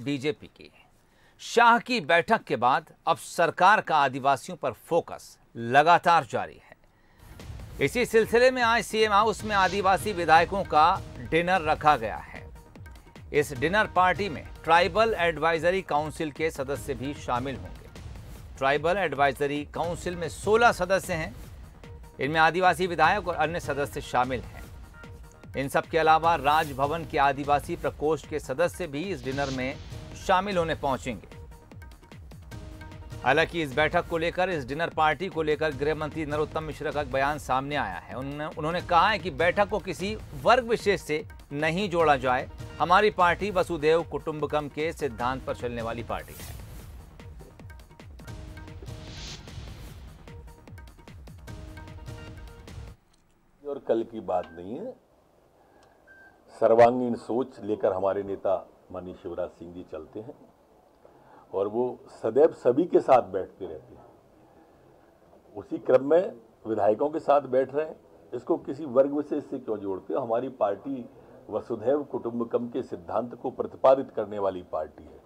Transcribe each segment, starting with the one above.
BJP की। शाह की बैठक के बाद अब सरकार का आदिवासियों पर फोकस लगातार जारी है। इसी सिलसिले में आज सीएम हाउस में आदिवासी विधायकों का डिनर रखा गया है। इस डिनर पार्टी में ट्राइबल एडवाइजरी काउंसिल के सदस्य भी शामिल होंगे। ट्राइबल एडवाइजरी काउंसिल में 16 सदस्य हैं। इनमें आदिवासी विधायक और अन्य सदस्य शामिल हैं। इन सब के अलावा राजभवन के आदिवासी प्रकोष्ठ के सदस्य भी इस डिनर में शामिल होने पहुंचेंगे। हालांकि इस बैठक को लेकर, इस डिनर पार्टी को लेकर गृह मंत्री नरोत्तम मिश्रा का बयान सामने आया है। उन्होंने कहा है कि बैठक को किसी वर्ग विशेष से नहीं जोड़ा जाए। हमारी पार्टी वसुधैव कुटुंबकम के सिद्धांत पर चलने वाली पार्टी है। और कल की बात नहीं है। सर्वांगीण सोच लेकर हमारे नेता माननीय शिवराज सिंह जी चलते हैं और वो सदैव सभी के साथ बैठते रहते हैं। उसी क्रम में विधायकों के साथ बैठ रहे हैं। इसको किसी वर्ग विशेष से क्यों जोड़ते हो? हमारी पार्टी वसुधैव कुटुंबकम के सिद्धांत को प्रतिपादित करने वाली पार्टी है।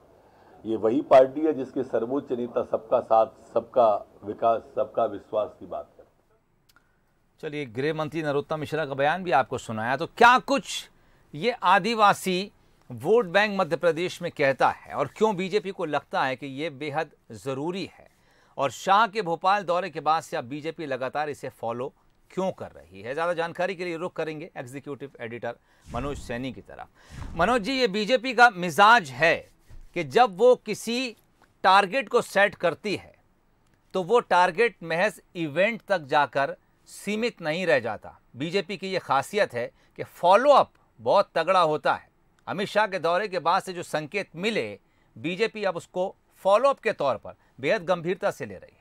ये वही पार्टी है जिसके सर्वोच्च नेता सबका साथ, सबका विकास, सबका विश्वास की बात करते हैं। चलिए, गृह मंत्री नरोत्तम मिश्रा का बयान भी आपको सुनाया। तो क्या कुछ ये आदिवासी वोट बैंक मध्य प्रदेश में कहता है और क्यों बीजेपी को लगता है कि ये बेहद जरूरी है, और शाह के भोपाल दौरे के बाद से अब बीजेपी लगातार इसे फॉलो क्यों कर रही है? ज्यादा जानकारी के लिए रुख करेंगे एग्जीक्यूटिव एडिटर मनोज सैनी की तरफ। मनोज जी, ये बीजेपी का मिजाज है कि जब वो किसी टारगेट को सेट करती है तो वो टारगेट महज इवेंट तक जाकर सीमित नहीं रह जाता। बीजेपी की ये खासियत है कि फॉलो अप बहुत तगड़ा होता है। अमित शाह के दौरे के बाद से जो संकेत मिले, बीजेपी अब उसको फॉलो अप के तौर पर बेहद गंभीरता से ले रही है।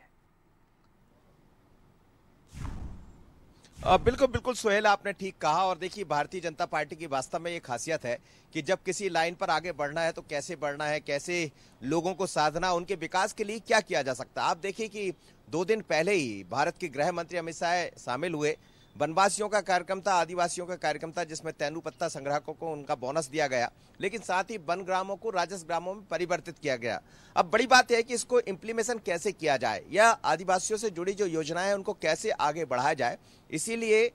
बिल्कुल बिल्कुल सोहेल, आपने ठीक कहा। और देखिए, भारतीय जनता पार्टी की वास्तव में ये खासियत है कि जब किसी लाइन पर आगे बढ़ना है तो कैसे बढ़ना है, कैसे लोगों को साधना, उनके विकास के लिए क्या किया जा सकता है। आप देखिए कि 2 दिन पहले ही भारत के गृह मंत्री अमित शाह शामिल हुए। वनवासियों का कार्यक्रम था, आदिवासियों का कार्यक्रम था, जिसमें तेंदू पत्ता संग्राहकों को उनका बोनस दिया गया, लेकिन साथ ही वन ग्रामों को राजस्व ग्रामों में परिवर्तित किया गया। अब बड़ी बात यह है कि इसको इम्प्लीमेशन कैसे किया जाए, या आदिवासियों से जुड़ी जो योजनाएं हैं उनको कैसे आगे बढ़ाया जाए। इसीलिए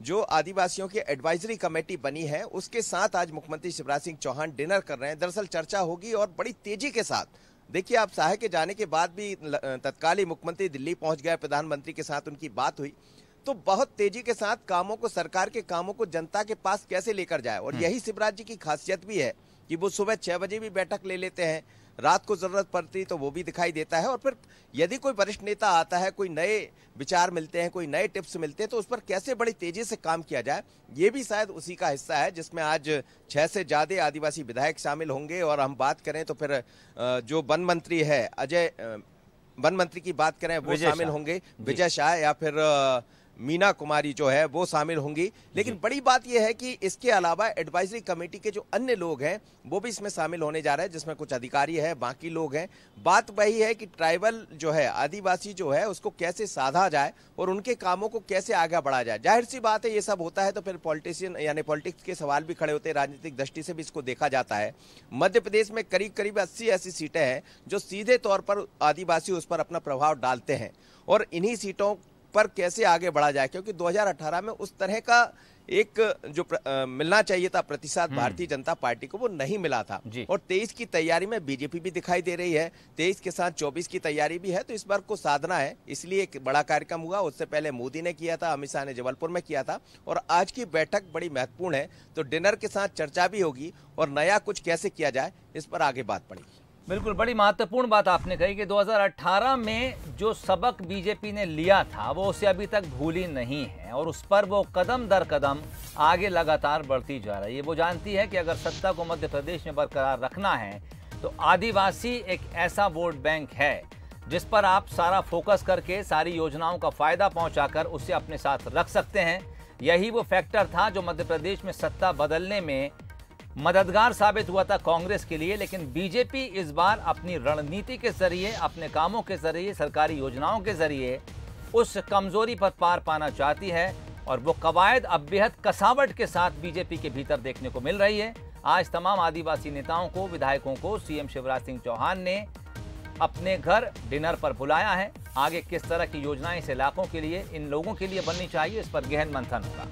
जो आदिवासियों की एडवाइजरी कमेटी बनी है, उसके साथ आज मुख्यमंत्री शिवराज सिंह चौहान डिनर कर रहे हैं। दरअसल चर्चा होगी और बड़ी तेजी के साथ। देखिए, आप शाह के जाने के बाद भी तत्काल ही मुख्यमंत्री दिल्ली पहुंच गए, प्रधानमंत्री के साथ उनकी बात हुई, तो बहुत तेजी के साथ कामों को, सरकार के कामों को जनता के पास कैसे लेकर जाए। और यही शिवराज जी की खासियत भी है कि वो सुबह 6 बजे भी बैठक ले लेते हैं, रात को जरूरत पड़ती तो वो भी दिखाई देता है। और फिर यदि कोई वरिष्ठ नेता आता है, कोई नए विचार मिलते हैं, कोई नए टिप्स मिलते हैं, तो उस पर कैसे बड़ी तेजी से काम किया जाए, ये भी शायद उसी का हिस्सा है, जिसमें आज 6 से ज्यादा आदिवासी विधायक शामिल होंगे। और हम बात करें तो फिर जो वन मंत्री है, वन मंत्री की बात करें, वो शामिल होंगे, विजय शाह, या फिर मीना कुमारी जो है वो शामिल होंगी। लेकिन बड़ी बात यह है कि इसके अलावा एडवाइजरी कमेटी के जो अन्य लोग हैं वो भी इसमें शामिल होने जा रहे हैं, जिसमें कुछ अधिकारी है, बाकी लोग हैं। बात वही है कि ट्राइबल जो है, आदिवासी जो है, उसको कैसे साधा जाए और उनके कामों को कैसे आगे बढ़ाया जाए। जाहिर सी बात है, ये सब होता है तो फिर पॉलिटिशियन यानी पॉलिटिक्स के सवाल भी खड़े होते हैं, राजनीतिक दृष्टि से भी इसको देखा जाता है। मध्य प्रदेश में करीब करीब 80 ऐसी सीटें हैं जो सीधे तौर पर आदिवासी उस पर अपना प्रभाव डालते हैं, और इन्हीं सीटों पर कैसे आगे बढ़ा जाए, क्योंकि 2018 में उस तरह का एक जो मिलना चाहिए था प्रतिशत भारतीय जनता पार्टी को, वो नहीं मिला था। और 23 की तैयारी में बीजेपी भी दिखाई दे रही है, 23 के साथ 24 की तैयारी भी है, तो इस बार को साधना है। इसलिए एक बड़ा कार्यक्रम हुआ, उससे पहले मोदी ने किया था, अमित शाह ने जबलपुर में किया था, और आज की बैठक बड़ी महत्वपूर्ण है। तो डिनर के साथ चर्चा भी होगी और नया कुछ कैसे किया जाए, इस पर आगे बात पड़ेगी। बिल्कुल, बड़ी महत्वपूर्ण बात आपने कही कि 2018 में जो सबक बीजेपी ने लिया था वो उसे अभी तक भूली नहीं है, और उस पर वो कदम दर कदम आगे लगातार बढ़ती जा रही है। वो जानती है कि अगर सत्ता को मध्य प्रदेश में बरकरार रखना है तो आदिवासी एक ऐसा वोट बैंक है जिस पर आप सारा फोकस करके सारी योजनाओं का फायदा पहुंचाकर उसे अपने साथ रख सकते हैं। यही वो फैक्टर था जो मध्य प्रदेश में सत्ता बदलने में मददगार साबित हुआ था कांग्रेस के लिए। लेकिन बीजेपी इस बार अपनी रणनीति के जरिए, अपने कामों के जरिए, सरकारी योजनाओं के जरिए उस कमजोरी पर पार पाना चाहती है, और वो कवायद अब बेहद कसावट के साथ बीजेपी के भीतर देखने को मिल रही है। आज तमाम आदिवासी नेताओं को, विधायकों को सीएम शिवराज सिंह चौहान ने अपने घर डिनर पर बुलाया है। आगे किस तरह की योजनाएं इस इलाकों के लिए, इन लोगों के लिए बननी चाहिए, इस पर गहन मंथन होगा।